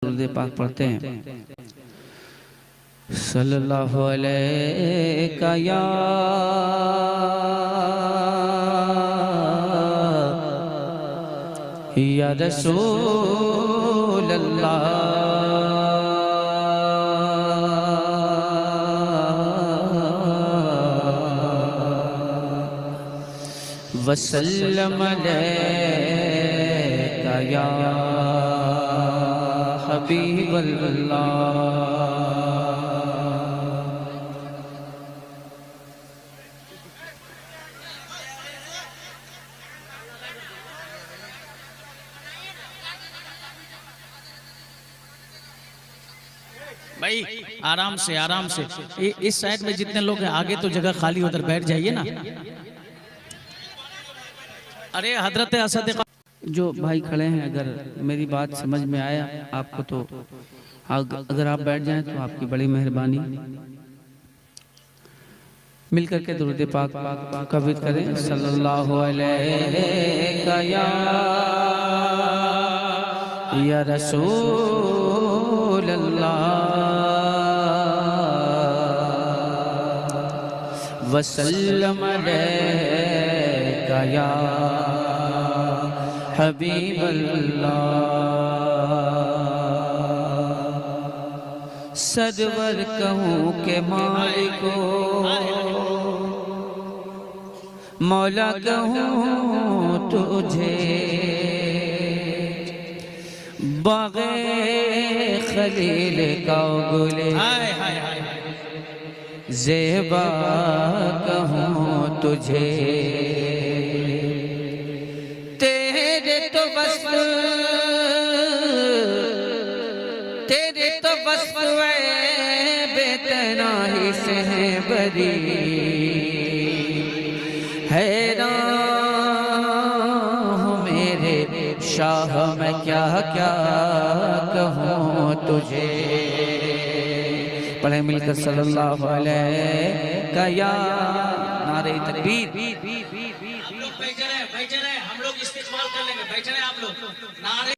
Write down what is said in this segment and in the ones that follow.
दुरूद पाक पढ़ते हैं। सल्लल्लाहु अलैका या रसूल अल्लाह वसल्लम अलैका या हबीब अल्लाह। भाई आराम से इस साइड में जितने लोग हैं आगे तो जगह खाली, उधर बैठ जाइए ना। अरे हजरत असद जो भाई खड़े हैं, अगर मेरी बात समझ में आया आपको तो अगर आप बैठ जाएं तो आपकी बड़ी मेहरबानी। मिलकर के दुरूद पाक कवित करें। सल्लल्लाहु अलैका या रसूल अल्लाह वसल्लम अलैका या हबीब अल्लाह। सरवर कहूँ के मालिको मौला कहूँ तुझे, बाग़े खलील का गुले ज़ेबा कहूँ तुझे। तेरे तो वस्फ़ बेतनाही से है बरी, हैरान हूँ मेरे शाह मैं क्या क्या कहूँ तुझे। पढ़े मिलकर सल्लल्लाहु अलैका या नारे तकबीर। हम लोग इस्तेमाल कर लेंगे, बैठे रहे आप लोग। नारे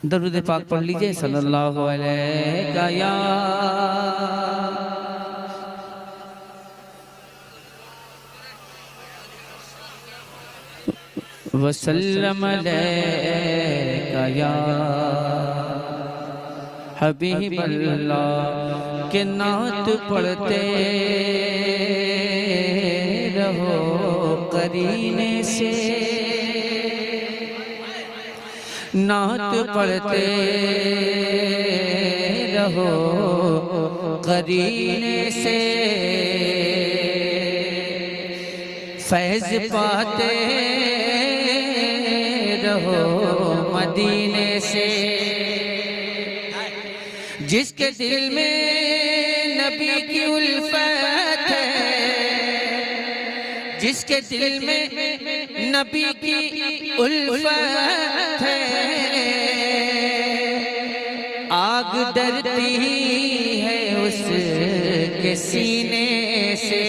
दरूद पाक पढ़ लीजिए। सल्लल्लाहु अलैका या वसल्लम अलैका या हबीब अल्लाह। के नात पढ़ते रहो करीने से, नात पढ़ते रहो करीने से, फैज़ पाते रहो मदीने से। जिसके दिल में नबी की उल्फत है, जिसके दिल में नबी की उल्फत है, आग डरती है उसके सीने से।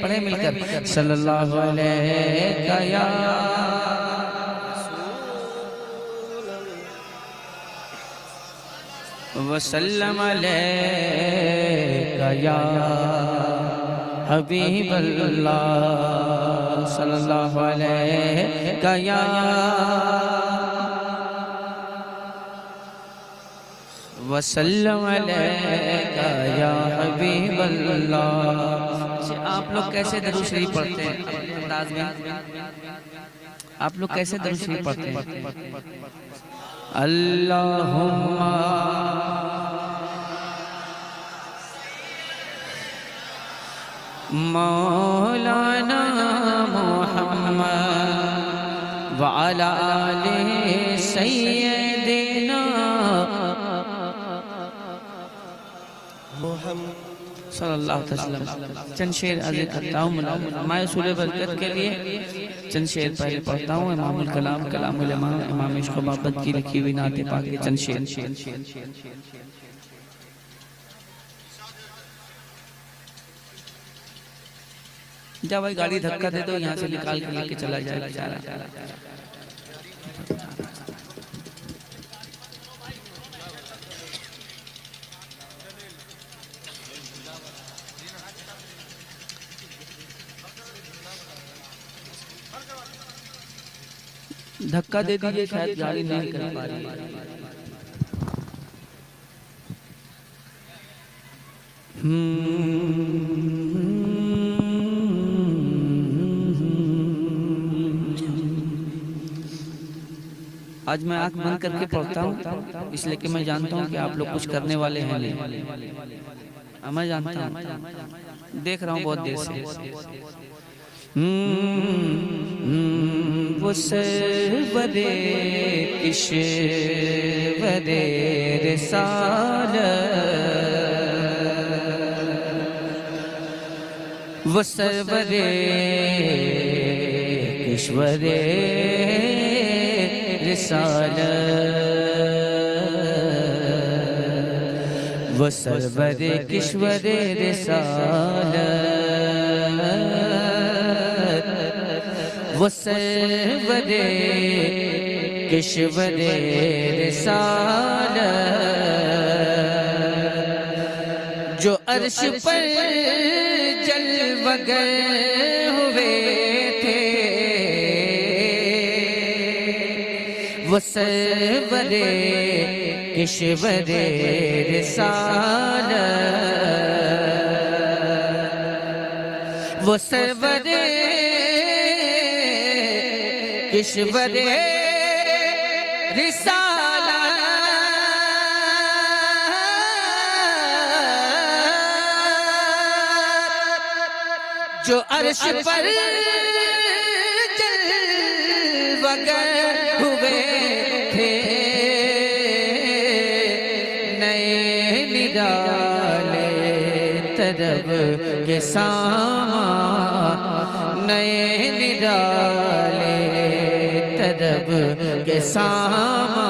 पढ़े मिलकर सल्लल्लाहु अलैका या वसल्लम अलैका या हबीब अल्लाह। सल्लल्लाहु अलैका या वसल्लम अलैका या हबीब अल्लाह। आप लोग कैसे दरूद शरीफ पढ़ते हैं? अंदाज में आप लोग कैसे दरूद शरीफ पढ़ते हैं? अल्लाहुम्मा मौलाना मुहम्मद व अला आले सय्यदना मुहम्मद सल्लल्लाहु अलैहि वसल्लम। चंद शेर अर्ज़ करता हूँ मैं सूरह बरकत के लिए। चंद शेर पहले पढ़ता हूँ। इमामुल कलाम कलामुल इमाम इमाम इश्क़ व मोहब्बत की लिखी हुई नाते पाक के चंद शेर। जब भाई गाड़ी धक्का दे तो यहाँ से निकाल के लेके चला जाएगा। धक्का दे दीजिए, शायद गाड़ी नहीं कर पा रही। आज मैं आंख बंद करके पढ़ता हूँ इसलिए कि मैं जानता हूँ कि आप लोग कुछ करने वाले हैं नहीं। मैं जानता हूँ, देख रहा हूँ बहुत देर से। वो सरवरे किशवरे रिसालत, वो सरवरे किशवरे रिसालत, वो सरवरे किशवरे रिसालत, वो सरवरे किशवरे रिसालत, जो अर्श पर जलवगर हुए थे, वो सरवरे किशवरे रिसालत, वो सरवरे किशवरे रिसालत, जो अर्श पर जलवगर हुए थे, नए निराले तरब के सामा, नए निराले तरब के सामा,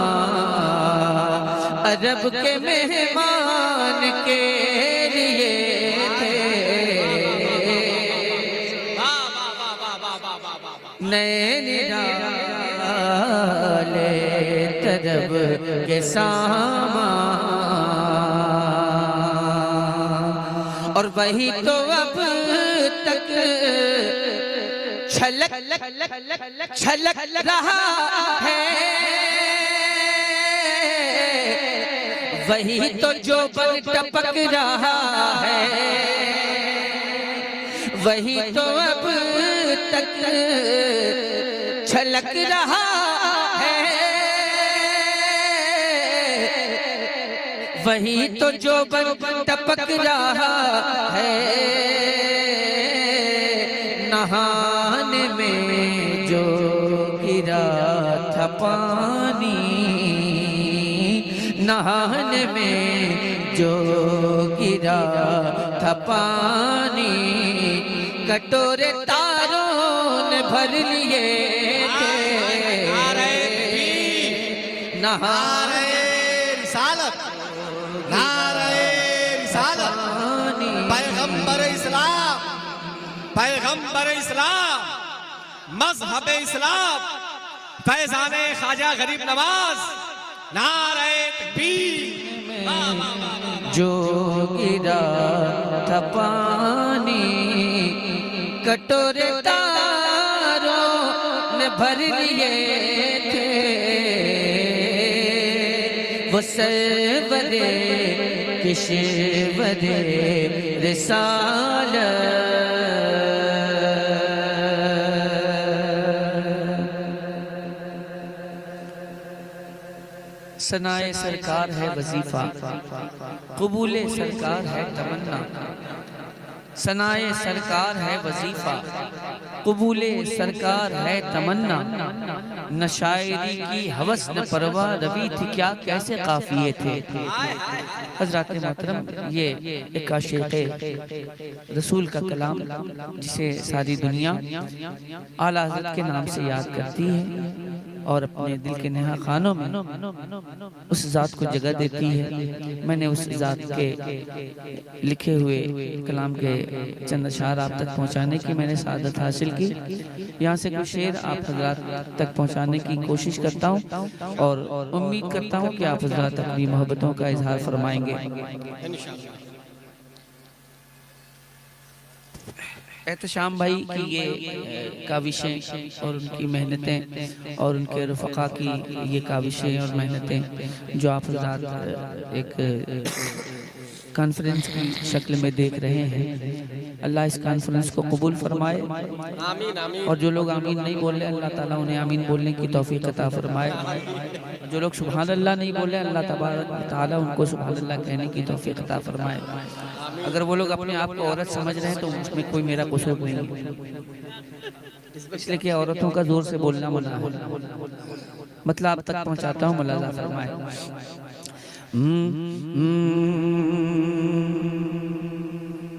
अरब के मेहमान के लिए थे, नए निराले तरब के सामा, और वही तो अब तक छलक छलक रहा है, वही तो जो बन टपक रहा है, वही तो अब तक छलक रहा है, वही तो जो बन टपक रहा है, नहाने में जो गिरा था पानी, नहाने में जो गिरा था पानी, कटोरे तारों ने भर लिए थे, नहाने रिसालत, नारे रिसालत, पैगंबर इस्लाम, पैगंबर इस्लाम, मजहब इस्लाम, फैजाने ख्वाजा गरीब नवाज, नारे तकबीर, जो गिरा था पानी, कटोरे तारों ने भर लिए थे, वो सरवरे किशवरे रिसालत, सनाए सरकार है वजीफा, कबूले सरकार है तमन्ना, सनाए सरकार है वजीफा, कबूले सरकार है तमन्ना, न शायरी की हवस न परवाह रवि थी क्या कैसे काफिये थे। हजरात मोहतरम, ये एक आशिक़ रसूल का कलाम जिसे सारी दुनिया आला हज़रत के नाम से याद करती है और अपने दिल के नेहा खानों में उस ज़ात को जगह देती है। मैंने उस ज़ात के लिखे हुए कलाम के चंद अशार आप तक पहुंचाने की मैंने सादत हासिल की। यहाँ से कुछ शेर आप हज़रात तक पहुंचाने की कोशिश करता हूँ और उम्मीद करता हूँ कि आप हज़रात अपनी मोहब्बतों का इजहार फरमाएंगे। एहतशाम भाई की ये काविशें और उनकी मेहनतें और उनके रफ़क़ा की ये काविशें और मेहनतें जो आप हज़रात एक कॉन्फ्रेंस की शक्ल में देख रहे हैं, अल्लाह इस कॉन्फ्रेंस को कबूल फरमाए। आमीन आमीन। और जो लोग आमीन नहीं बोल रहे, अल्लाह ताला उन्हें आमीन बोलने की तौफीक अता फरमाए। जो लोग सुभान अल्लाह नहीं बोल रहे, अल्लाह तबारक व तआला उनको सुभान अल्लाह कहने की तौफीक अता फरमाए। अगर वो लोग अपने आप को औरत समझ रहे हैं तो उसमें कोई मेरा कसूर नहीं है, इसलिए कि औरतों का जोर से बोलना मना है। मतलब आप तक पहुंचाता हूँ, मुलाज़ा फरमाए।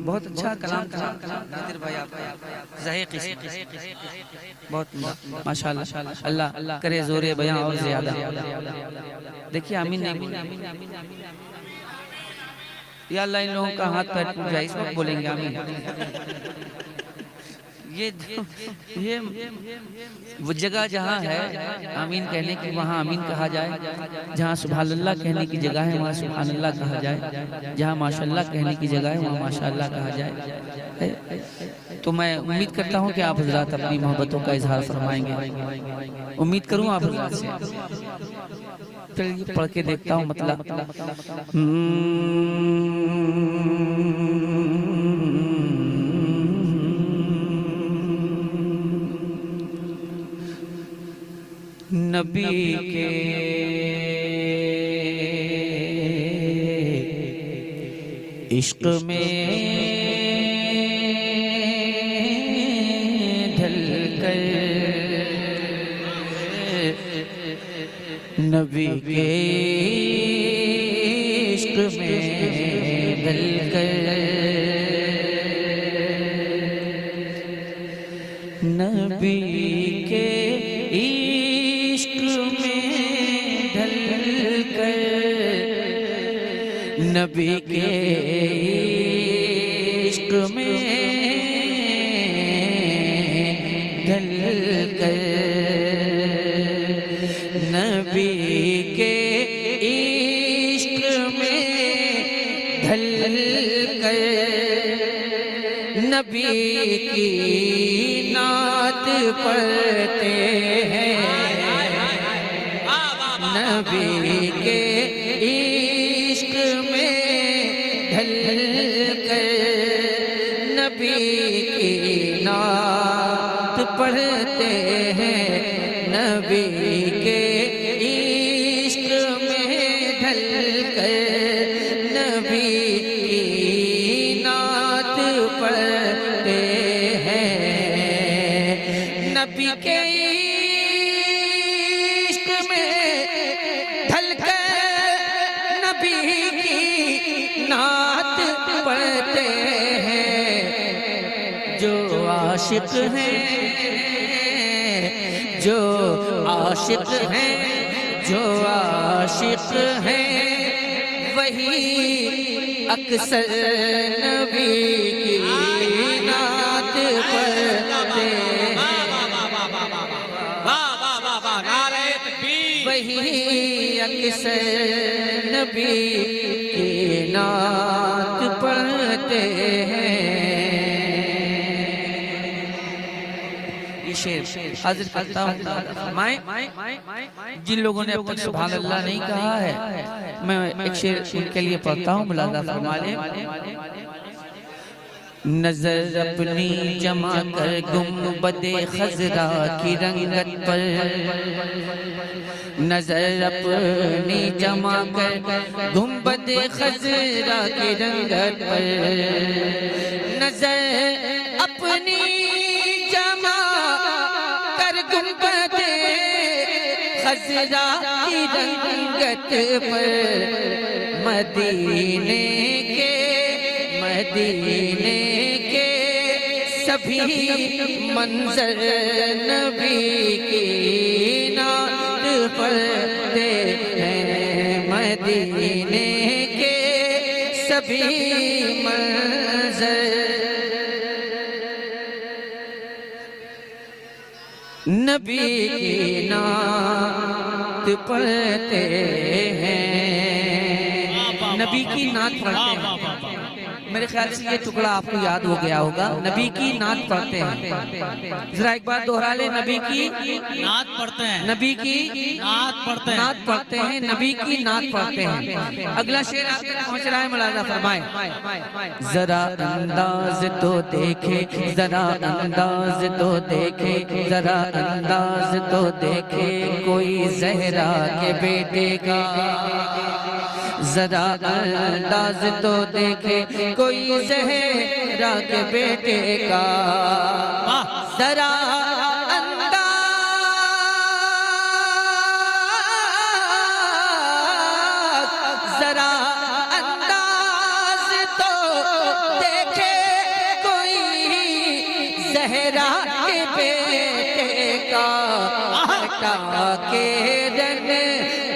बहुत अच्छा कलाम नादिर भाई, आपका ज़ाहिक़ बहुत माशाल्लाह। अल्लाह करे ज़ोरे बयां और ज़्यादा। देखिए आमीन नहीं बोल, या अल्लाह इन लोगों का हाथ पैर टूट जाए, इस वक्त बोलेंगे आमीन। ये वो जगह जहाँ है आमीन कहने की, वहाँ आमीन कहा जाए। जहाँ सुभान अल्लाह कहने की जगह है वहाँ सुभान अल्लाह कहा जाए। जहाँ माशाअल्लाह कहने की जगह है वहाँ माशाअल्लाह कहा जाए। तो मैं उम्मीद करता हूँ कि आप हज़रात अपनी मोहब्बतों का इजहार फरमाएंगे। उम्मीद करूँ आप हज़रात से। चलिए पढ़ के देखता हूँ मतलब। नबी के इश्क में ढलकर, नबी के इश्क में ढलकर, नबी के नबी के इश्क में ढलकर, नबी के इश्क में ढलकर, नबी की नात पढ़ते हैं, नबी के नबी की नात पढ़ते हैं, नबी के इश्क में ढलकर, नबी की नात पढ़ते हैं, नबी के इश्क में ढलकर, नबी की नात पढ़ते हैं। जो आशिक हैं, जो आशिक हैं, जो आशिक हैं, वही अक्सर नबी की नात पढ़ते हैं, वही अक्सर नबी की नात पढ़ते हैं। शेर हाजिर करता हूँ। जिन लोगों ने अब तक सुभान अल्लाह नहीं कहा है, मैं एक शेर उनके लिए पढ़ता हूँ, मुलाज़ा फरमा लें। नजर अपनी जमा कर गुंबदे खजरा की रंगत पर, नजर अपनी जमा कर गुंबदे खजरा की रंगत पर, नजर अपनी जमा कर गुंबदे खजरा की रंगत पर, मदीने के सभी मंजर नबी की नात पढ़ते हैं, मदीने के सभी मंजर नबी की नात पढ़ते हैं, नबी की नात पढ़ते हैं। मेरे ख्याल से ये टुकड़ा आपको याद हो गया होगा। नबी की नात पढ़ते हैं, जरा एक बार दोहरा ले, नबी की नात पढ़ते हैं, नबी की नात पढ़ते हैं, नात पढ़ते हैं, नबी की नात पढ़ते हैं। अगला शेर आप तक पहुंच रहा है, मुलाजा फरमाए। जरा अंदाज तो देखे, जरा अंदाज तो देखे, जरा अंदाज तो देखे कोई जहरा के बेटे का, जरा अंदाज तो देखे कोई जहरा के बेटे का, जरा जरा अंदाज तो देखे कोई जहरा के बेटे का, कटा के रन,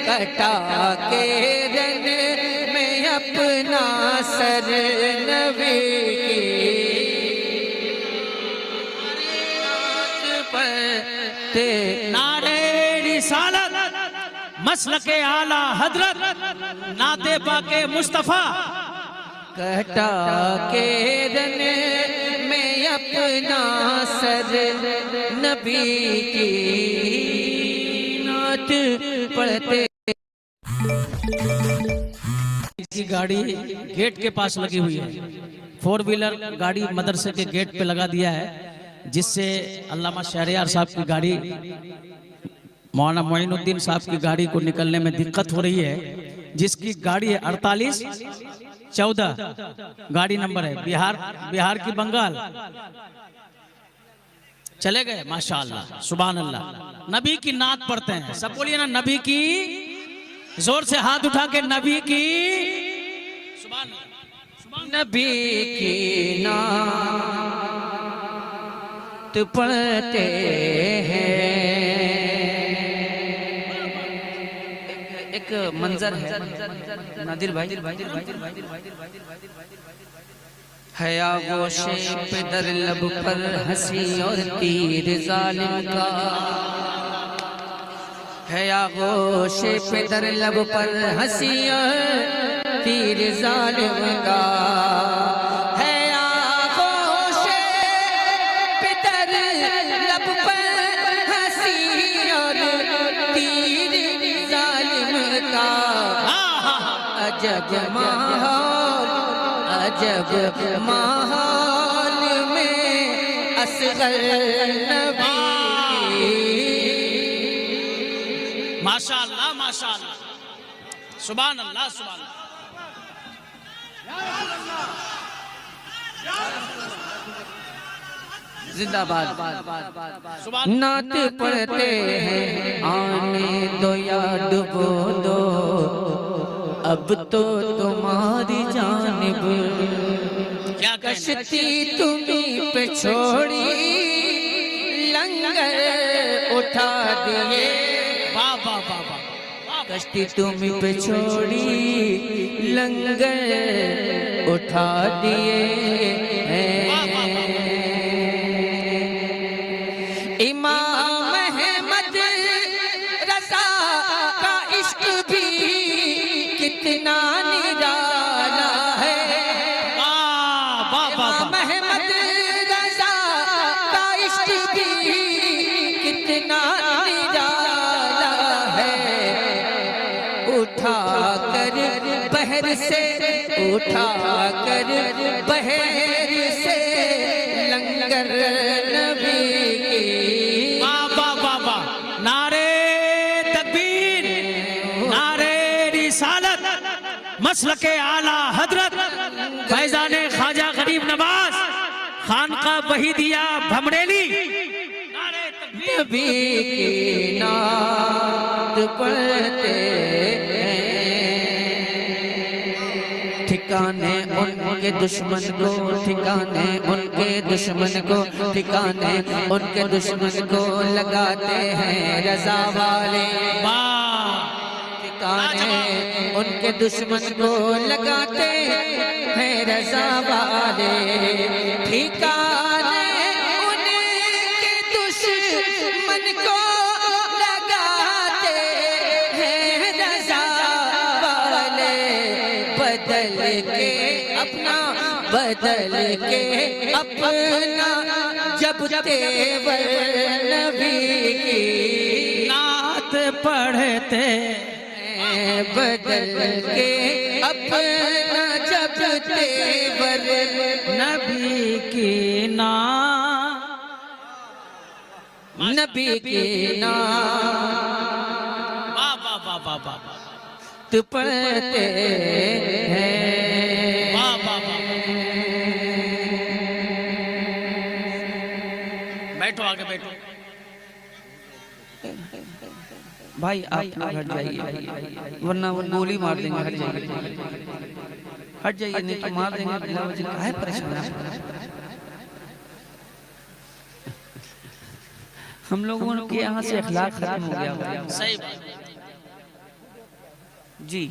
कटा के रन में अपना सर नबी की नारे रिसालत मसलके आला हजरत नाते पाके मुस्तफा, कटा के रन में अपना सर नबी की नात पढ़ते। की गाड़ी गेट के पास लगी हुई है, 4 व्हीलर गाड़ी मदरसे के गेट पे लगा दिया है, जिससे अल्लामा शहरियार साहब की गाड़ी, मौलाना मोइनुद्दीन साहब की गाड़ी को निकलने में दिक्कत हो रही है, जिसकी गाड़ी है 4814 गाड़ी नंबर है, बिहार की बंगाल। चले गए माशाअल्लाह, सुभान अल्लाह। नबी की नात पढ़ते हैं, सब बोलिए ना नबी की, जोर से हाथ उठा के नबी की, सुभान अल्लाह। नबी की नात पढ़ते हैं। एक मंजर है नादिर भाई, हया गोशे पे दर लब पर हंसी और तीर जालिम का, हया गोशे पे दर लब पर हंसी और तीर जालिम का, हया गोशे पे दर लब पर हंसी और तीर जालिम का, अजब माहौल, अजब माहौल में असगर नबी की। माशाअल्लाह माशाअल्लाह, सुभान अल्लाह सुभान अल्लाह। जिंदाबाद। सुभान नात पढ़ते हैं, आने दो या डुबो दो, अब तो तुम्हारी जानिब क्या कश्ती तुम्हीं पे छोड़ी, लंगर उठा दिए, वाह वाह वाह वाह, कश्ती तुम्हीं पे छोड़ी, लंगर उठा दिए हैं। इमाम अहमद रज़ा का इश्क भी कितना निराला है, इमाम अहमद रज़ा का इश्क भी कितना निराला है। उठा कर बहर से, उठा कर बहर से लंगर नबी की, नारे तकबीर, नारे रिसालत, मसलके आला हजरत फैजान ख्वाजा गरीब नवाज खानका वहीदिया भमरेली, नारे तकबीर। नबी की नात पढ़ते हैं, ठिकाने उनके दुश्मन को, ठिकाने उनके दुश्मन को, ठिकाने उनके दुश्मन को लगाते हैं रज़ा वाले, ठिकाने उनके दुश्मन को लगाते हैं रज़ा वाले, ठिकाने उनके दुश्मन को लगाते हैं रज़ा वाले, बदल के अपना, बदल के अपना, जब तेवर नबी की नात पढ़ते बदल के अपना, जब तेवर नबी की नात, नबी की नात वाह वाह वाह वाह वाह पढ़ते हैं। वाह वाह वाह। बैठो आगे बैठो। भाई आप लोग हट जाइए, वरना वो गोली मार देंगे। हट जाइए, हट जाइए, नहीं तो मार देंगे। बिला वजह काहे परेशान है? हम लोगों के यहाँ से अखलाक खत्म हो गया। सही बात। जी,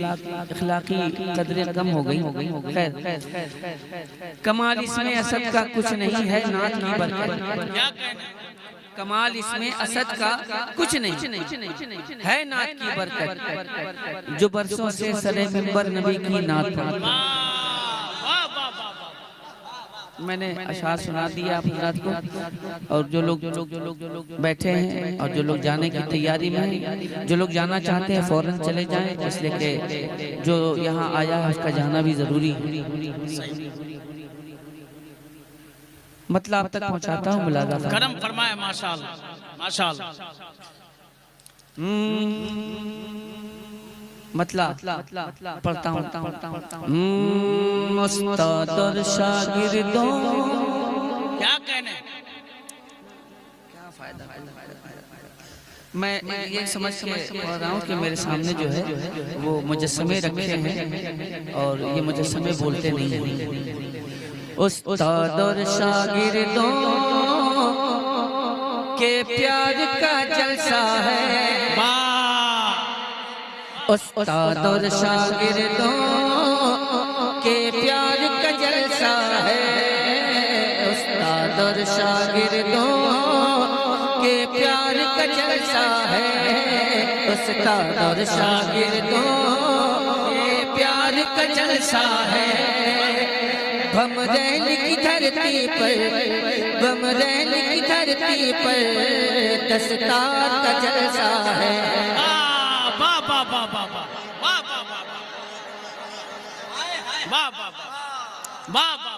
अखलाकी कदरें कम हो गई। खैर, कमाल इसमें असद का कुछ नहीं है, नात की बरकत। क्या कहना? कमाल इसमें असद का कुछ नहीं है, नात की बरकत, जो बरसों से सरे मिंबर नबी की नात पढ़ती। वाह वाह वाह वाह। मैंने अशार सुना दिया आप हज़रात को, और जो लोग बैठे हैं और जो लोग जाने की तैयारी में हैं, जो लोग जाना चाहते हैं फौरन चले जाएं, इसलिए कि जो यहाँ आया है उसका जाना भी जरूरी है। मतलब आप तक पहुँचाता हूँ मुलाजा। करम फरमाए माशाअल्लाह माशाअल्लाह। मतलब पढ़ता हूँ। उस्ताद और शागिर्दों, क्या कहने? क्या फायदा? मैं ये समझ के पढ़ रहा हूँ कि मेरे सामने जो है वो मुजस्समे रखे हैं, और ये मुजस्समे बोलते नहीं हैं। उस्ताद और शागिर्दों के प्यार का जलसा है। उस्ताद और शागिर्दों के प्यार का जलसा है। उस्ताद और शागिर्दों के प्यार का जलसा है। उस्ताद और शागिर्दों के प्यार का जलसा है। भमरैन की धरती पर, भमरैन की धरती पर दस्तार का जलसा है। वाह वाह वाह वाह वाह वाह वाह वाह वाह वाह वाह वाह वाह।